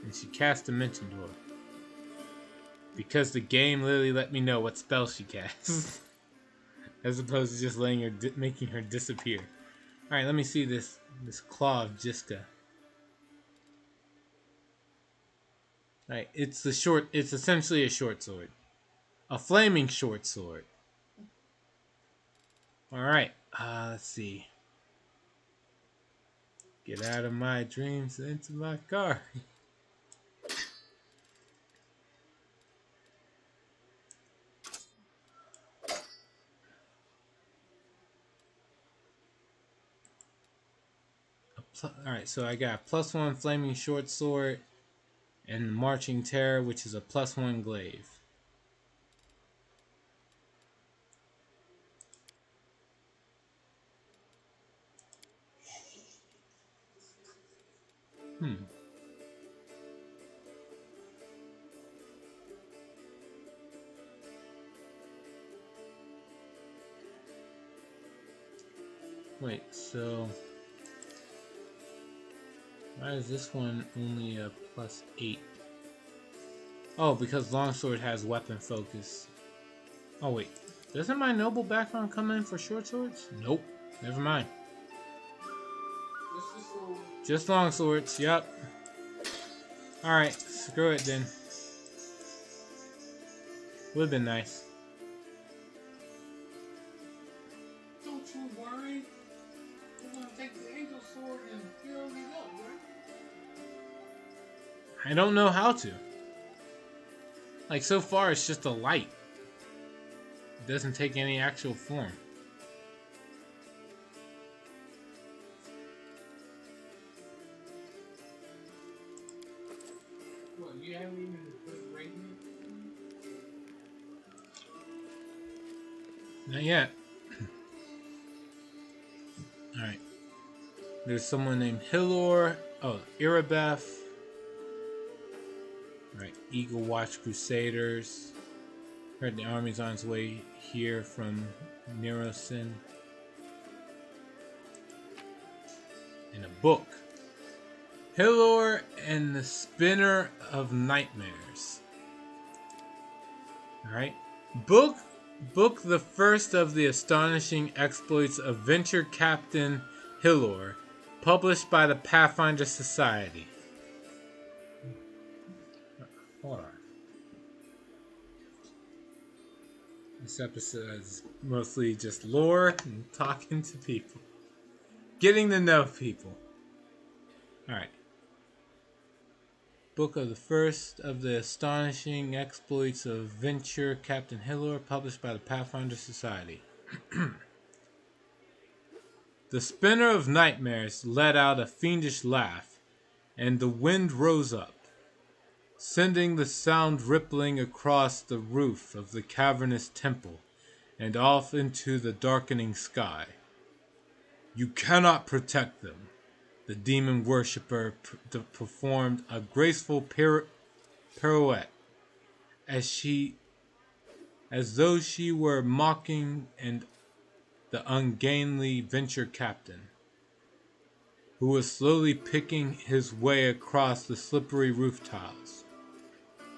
And she casts Dimension Door. Because the game literally let me know what spell she casts. As opposed to just letting her making her disappear. Alright, let me see this Claw of Jiska. Alright, it's essentially a short sword. A flaming short sword. Alright, let's see. Get out of my dreams and into my car. Alright, so I got +1 flaming short sword and marching terror, which is a +1 glaive. Wait, so why is this one only a +8? Oh, because longsword has weapon focus. Oh wait, doesn't my noble background come in for short swords? Nope, never mind. Just long swords, yep. Alright, screw it then. Would've been nice. Don't you worry. We're gonna take the angel sword and fill it up, right? I don't know how to. Like, so far it's just a light. It doesn't take any actual form. What, you haven't even put radiant? Not yet. Alright. There's someone named Hilor. Oh, Irabeth. Alright, Eagle Watch Crusaders. Heard the army's on its way here from Nerosin. In a book. Hilor and the Spinner of Nightmares. Alright. Book the first of the astonishing exploits of Venture Captain Hilor, published by the Pathfinder Society. Hold on. This episode is mostly just lore and talking to people. Getting to know people. Alright. Book of the first of the astonishing exploits of Venture Captain Hilor, published by the Pathfinder Society. The Spinner of Nightmares let out a fiendish laugh, and the wind rose up, sending the sound rippling across the roof of the cavernous temple and off into the darkening sky. You cannot protect them. The demon worshipper performed a graceful pirouette as she as though she were mocking and the ungainly venture captain, who was slowly picking his way across the slippery roof tiles.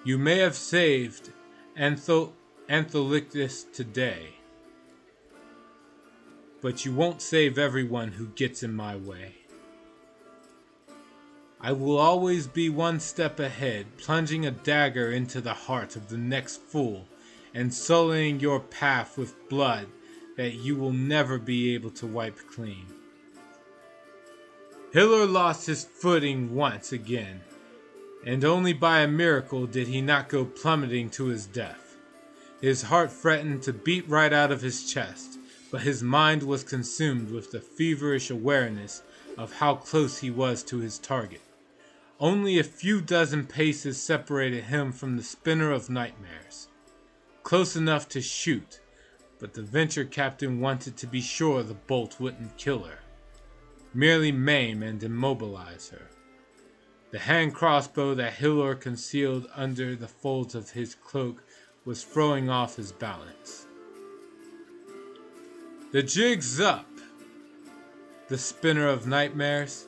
You may have saved Antholyctus today, but you won't save everyone who gets in my way. I will always be one step ahead, plunging a dagger into the heart of the next fool and sullying your path with blood that you will never be able to wipe clean. Hiller lost his footing once again, and only by a miracle did he not go plummeting to his death. His heart threatened to beat right out of his chest, but his mind was consumed with the feverish awareness of how close he was to his target. Only a few dozen paces separated him from the spinner of nightmares. Close enough to shoot, but the venture captain wanted to be sure the bolt wouldn't kill her, merely maim and immobilize her. The hand crossbow that Hiller concealed under the folds of his cloak was throwing off his balance. The jig's up, the spinner of nightmares.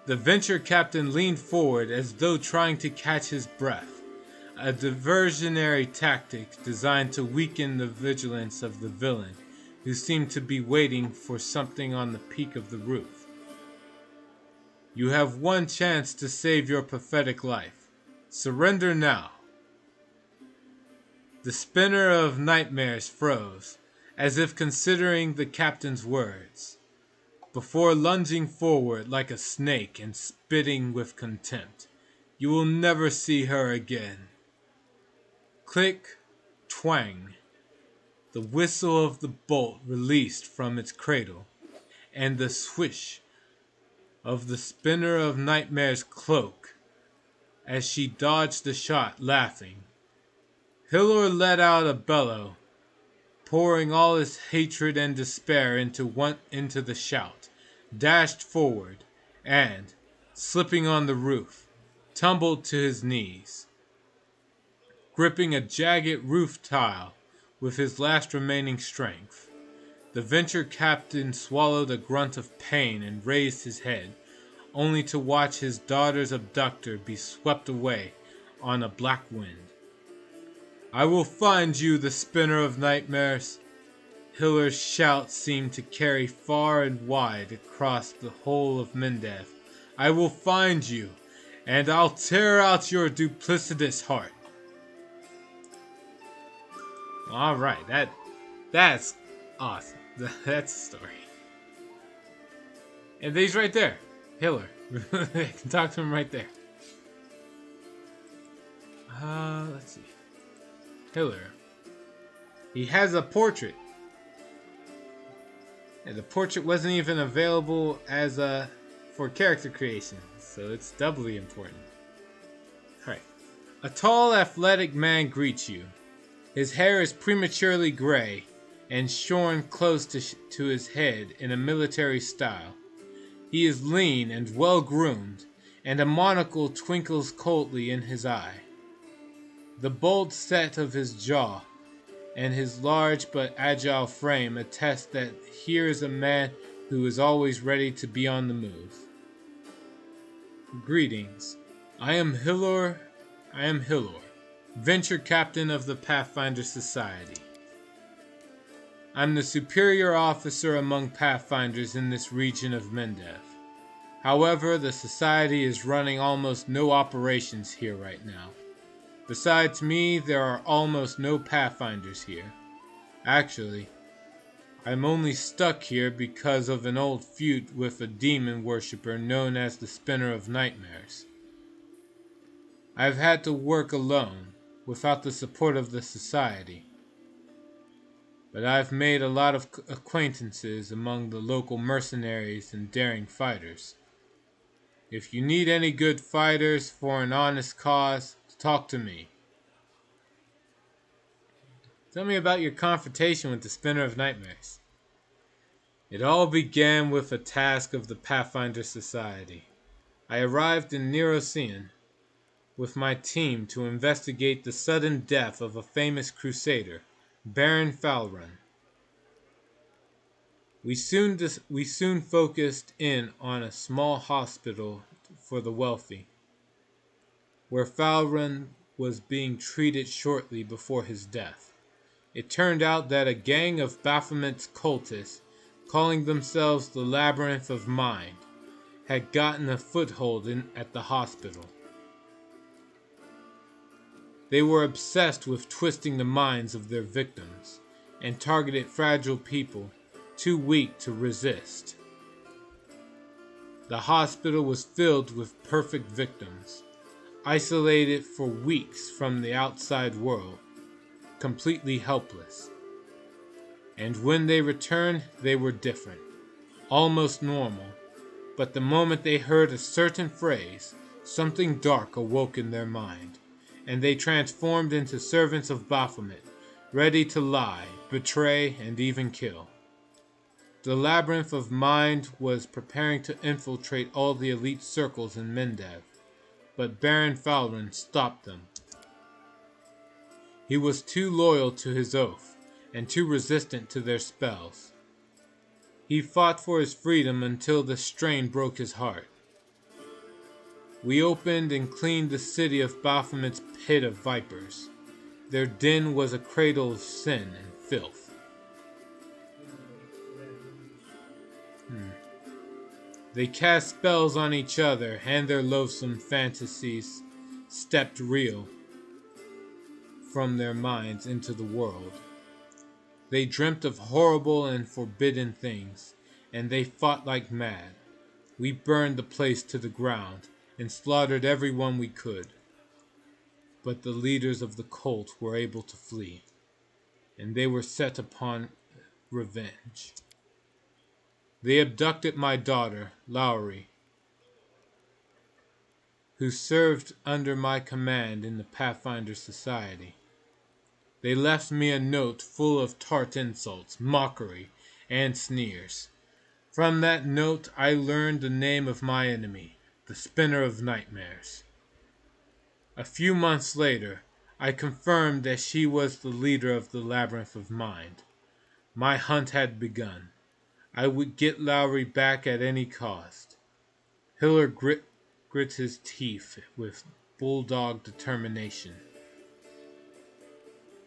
The venture captain leaned forward as though trying to catch his breath, a diversionary tactic designed to weaken the vigilance of the villain, who seemed to be waiting for something on the peak of the roof. You have one chance to save your pathetic life. Surrender now. The spinner of nightmares froze, as if considering the captain's words, before lunging forward like a snake and spitting with contempt. You will never see her again. Click, twang. The whistle of the bolt released from its cradle, and the swish of the spinner of nightmare's cloak as she dodged the shot, laughing. Hiller let out a bellow, pouring all his hatred and despair into the shout, dashed forward, and, slipping on the roof, tumbled to his knees. Gripping a jagged roof tile with his last remaining strength, the venture captain swallowed a grunt of pain and raised his head, only to watch his daughter's abductor be swept away on a black wind. I will find you, the spinner of nightmares. Hiller's shout seemed to carry far and wide across the whole of Mendev. I will find you, and I'll tear out your duplicitous heart. All right, that's awesome. That's a story. And he's right there, Hiller. I can talk to him right there. Let's see. Hiller. He has a portrait. And the portrait wasn't even available as for character creation, so it's doubly important. Alright. A tall, athletic man greets you. His hair is prematurely gray and shorn close to his head in a military style. He is lean and well-groomed, and a monocle twinkles coldly in his eye. The bold set of his jaw and his large but agile frame attest that here is a man who is always ready to be on the move. Greetings. I am Hiller, venture captain of the Pathfinder Society. I'm the superior officer among Pathfinders in this region of Mendev. However, the Society is running almost no operations here right now. Besides me, there are almost no Pathfinders here. Actually, I'm only stuck here because of an old feud with a demon worshipper known as the Spinner of Nightmares. I've had to work alone, without the support of the Society. But I've made a lot of acquaintances among the local mercenaries and daring fighters. If you need any good fighters for an honest cause, talk to me. Tell me about your confrontation with the Spinner of Nightmares. It all began with a task of the Pathfinder Society. I arrived in Nerocean with my team to investigate the sudden death of a famous crusader, Baron Falrun. We soon focused in on a small hospital for the wealthy, where Falrun was being treated shortly before his death. It turned out that a gang of Baphomet's cultists, calling themselves the Labyrinth of Mind, had gotten a foothold at the hospital. They were obsessed with twisting the minds of their victims and targeted fragile people too weak to resist. The hospital was filled with perfect victims, isolated for weeks from the outside world, completely helpless. And when they returned, they were different, almost normal. But the moment they heard a certain phrase, something dark awoke in their mind, and they transformed into servants of Baphomet, ready to lie, betray, and even kill. The Labyrinth of Mind was preparing to infiltrate all the elite circles in Mendev, but Baron Falrun stopped them. He was too loyal to his oath, and too resistant to their spells. He fought for his freedom until the strain broke his heart. We opened and cleaned the city of Baphomet's pit of vipers. Their den was a cradle of sin and filth. They cast spells on each other, and their loathsome fantasies stepped real from their minds into the world. They dreamt of horrible and forbidden things, and they fought like mad. We burned the place to the ground and slaughtered everyone we could. But the leaders of the cult were able to flee, and they were set upon revenge. They abducted my daughter, Lowry, who served under my command in the Pathfinder Society. They left me a note full of tart insults, mockery, and sneers. From that note I learned the name of my enemy, the Spinner of Nightmares. A few months later, I confirmed that she was the leader of the Labyrinth of Mind. My hunt had begun. I would get Lowry back at any cost. Hiller grits his teeth with bulldog determination.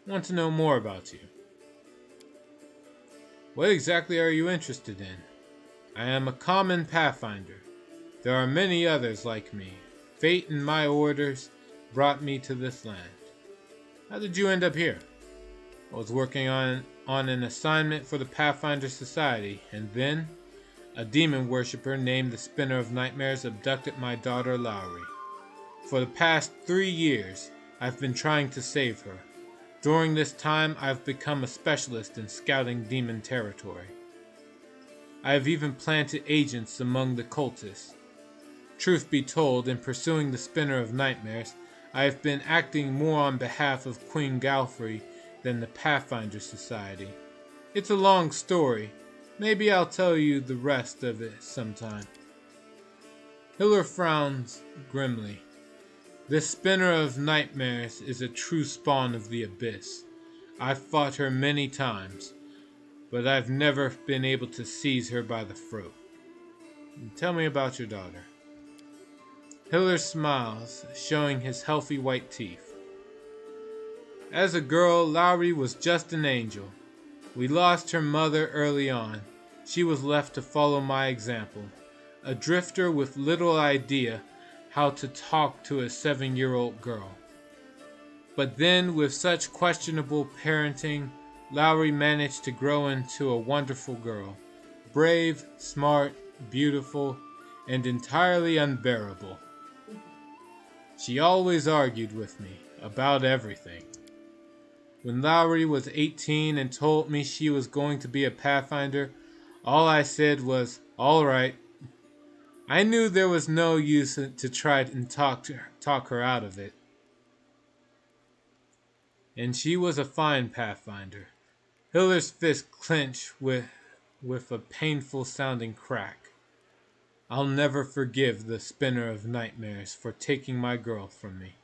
Want to know more about you. What exactly are you interested in? I am a common Pathfinder. There are many others like me. Fate and my orders brought me to this land. How did you end up here? I was working on an assignment for the Pathfinder Society, and then a demon worshipper named the Spinner of Nightmares abducted my daughter Lowry. For the past 3 years, I've been trying to save her. During this time, I've become a specialist in scouting demon territory. I have even planted agents among the cultists. Truth be told, in pursuing the Spinner of Nightmares, I have been acting more on behalf of Queen Galfrey than the Pathfinder Society. It's a long story. Maybe I'll tell you the rest of it sometime. Hiller frowns grimly. This Spinner of Nightmares is a true spawn of the Abyss. I've fought her many times, but I've never been able to seize her by the throat. Tell me about your daughter. Hiller smiles, showing his healthy white teeth. As a girl, Lowry was just an angel. We lost her mother early on. She was left to follow my example. A drifter with little idea how to talk to a 7-year-old girl. But then, with such questionable parenting, Lowry managed to grow into a wonderful girl. Brave, smart, beautiful, and entirely unbearable. She always argued with me about everything. When Lowry was 18 and told me she was going to be a Pathfinder, all I said was, "All right." I knew there was no use to try and talk her out of it. And she was a fine Pathfinder. Hiller's fist clenched with a painful-sounding crack. I'll never forgive the Spinner of Nightmares for taking my girl from me.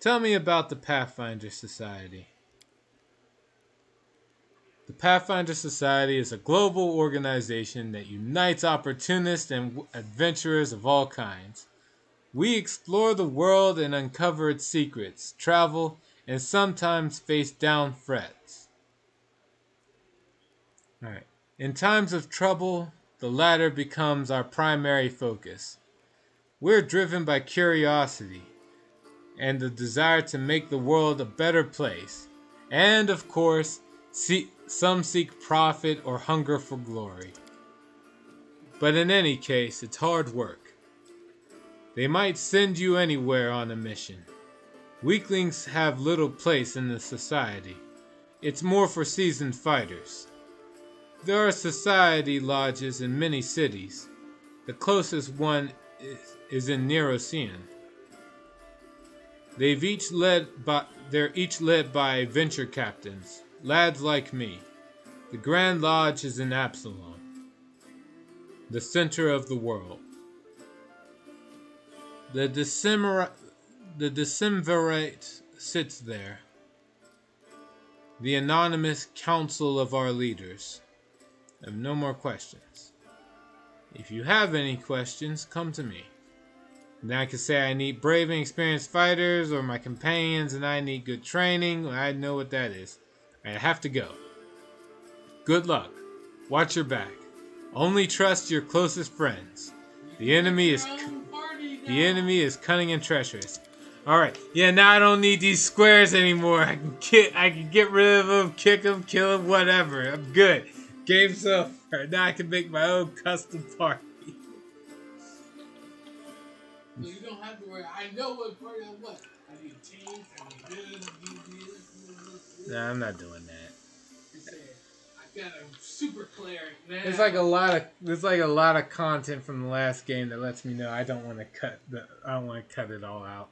Tell me about the Pathfinder Society. The Pathfinder Society is a global organization that unites opportunists and adventurers of all kinds. We explore the world and uncover its secrets, travel, and sometimes face down threats. All right. In times of trouble, the latter becomes our primary focus. We're driven by curiosity and the desire to make the world a better place. And of course, some seek profit or hunger for glory. But in any case, it's hard work. They might send you anywhere on a mission. Weaklings have little place in the society. It's more for seasoned fighters. There are society lodges in many cities. The closest one is in Nerocean. They're each led by venture captains, lads like me. The Grand Lodge is in Absalom, the center of the world. The Decemvirate sits there, the anonymous council of our leaders. I have no more questions. If you have any questions, come to me. Then I can say I need brave and experienced fighters, or my companions and I need good training. I know what that is. I have to go. Good luck. Watch your back. Only trust your closest friends. The enemy is cunning and treacherous. All right. Yeah, now I don't need these squares anymore. I can get rid of them, kick them, kill them, whatever. I'm good. Game's over. Now I can make my own custom party. So you don't have to worry. I know what party I want. I need teams. I need this. Nah, I'm not doing that. I got a super cleric now. There's like a lot of content from the last game that lets me know I don't want to cut it all out.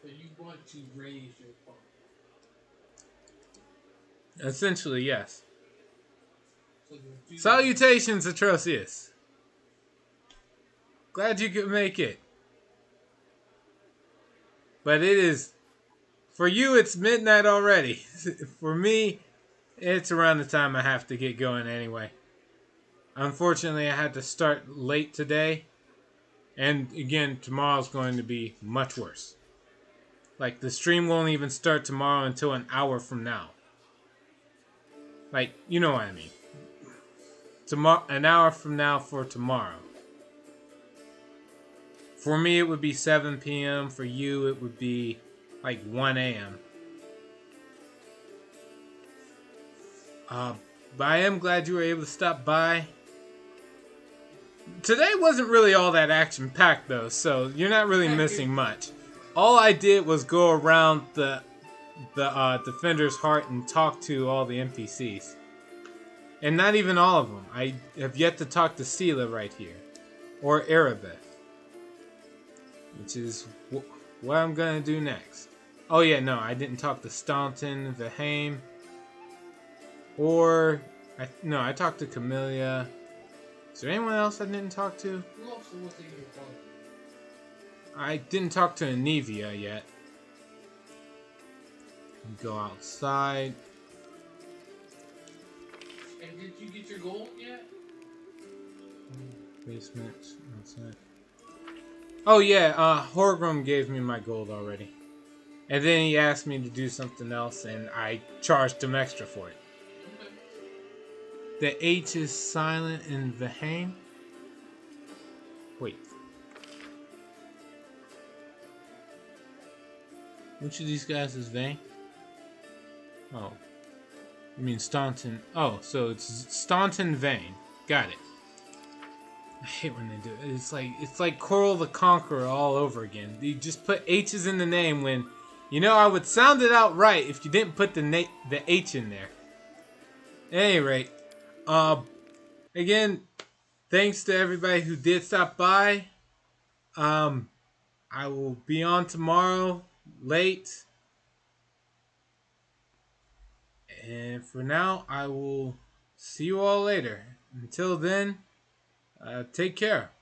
So you want to raise your party. Essentially, yes. So Salutations, Atrocious. Glad you could make it. But it is... For you, it's midnight already. For me, it's around the time I have to get going anyway. Unfortunately, I had to start late today. And again, tomorrow's going to be much worse. Like, the stream won't even start tomorrow until an hour from now. Like, you know what I mean. An hour from now for tomorrow. For me, it would be 7 p.m. For you, it would be like 1 a.m. But I am glad you were able to stop by. Today wasn't really all that action-packed, though, so you're not really missing much. All I did was go around the Defender's Heart and talk to all the NPCs. And not even all of them. I have yet to talk to Sela right here. Or Erebeth. Which is what I'm going to do next. Oh yeah, no, I didn't talk to Staunton, Vaheim. I talked to Camellia. Is there anyone else I didn't talk to? Who else was in your party? I didn't talk to Anivia yet. Go outside. And did you get your gold yet? Basement. Outside. Oh yeah, Horgrim gave me my gold already. And then he asked me to do something else, and I charged him extra for it. Okay. The H is silent in Vaheim. Wait. Which of these guys is Vane? Oh. You mean Staunton. Oh, so it's Staunton Vane. Got it. I hate when they do it. It's like Coral the Conqueror all over again. You just put H's in the name when, I would sound it out right if you didn't put the H in there. At any rate, again, thanks to everybody who did stop by. I will be on tomorrow late. And for now, I will see you all later. Until then, take care.